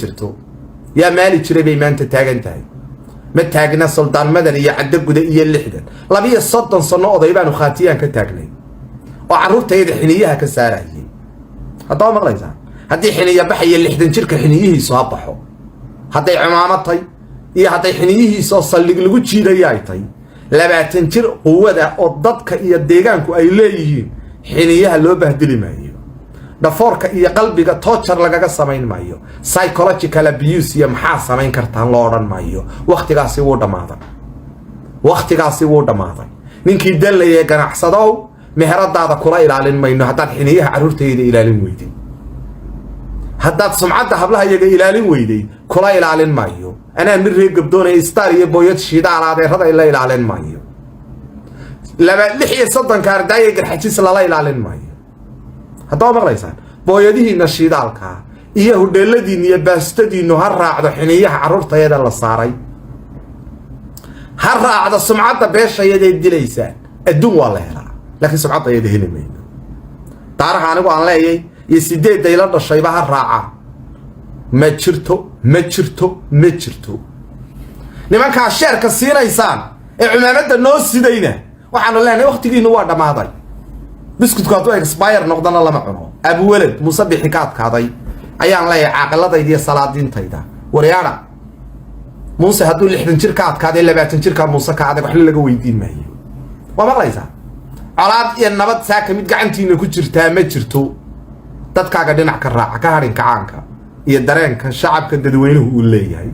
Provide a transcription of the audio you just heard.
jirto yaa maali jiray bay maanta taagan tahay ma taagna sultaan madan iyo cadda guda iyo 60 32 sano oday baanu khaatiyaan ka taagnay oo carruurtayda xiniyaha ka saarayay haddaba maqlaysaa haddii xiniya baxaya 60 jirka xiniyihiisu ha baxo hadday cimaamatay iyo hadday xiniyihiisu sallig lagu jiiday tay 20 jir quwada oo dadka iyo deegaanku ay leeyihiin xiniyaha loo bahdili maayo dhafoorka iyo qalbiga torture lagaga samayn maayo psychological abuse iyo maxaa samayn kartaan loo oran maayo waqtigaasi wuu dhamaaday ninkii dalay ganacsadow meheradaada kula ilaalin mayno haddaad xiniyaha carruurtayda ilaalin weyday haddaad sumcadda hablaha iyaga ilaalin weyday kula ilaalin maayo anaa mid reer gabdoonay star iyo booyad shidaal adeerada ila ilaalin maayo 36 kaardaay garxajis la ilaalin maayo haddaba maqlaysaan booyadihiina shidaalka iyo hudheeladiina iyo baastadiina ha raacdo xiniyaha carruurtayda la saaray ha raacdo sumcadda beeshayada dilaysaan adduun waa la helaa laakiin sumcadayada heli mayno taaraha anigu aan leeyay iyo 8 dayla dhashayba ha raaca ma jirto nimanka sheerka siinaysaan ee cumaamada noo sidayna waxaan leenahay waqtigiina waa dhamaaday biscuitku hadduu expire noqdana lama cuno abu walad musabixi ka adkaaday ayaan leeyahay caaqilladayda iyo salaadiintayda waryaana muuse hadduu 60 jir ka adkaaday 20 jirka muuse ka adag wax laga weydiin maayo waa maqlaysaa colaad iyo nabad saaka mid gacantiina ku jirtaa ma jirto dadkaaga dhinac ka raaca ka harin kacaanka iyo dareenka shacabka dadweynuhu uu leeyahay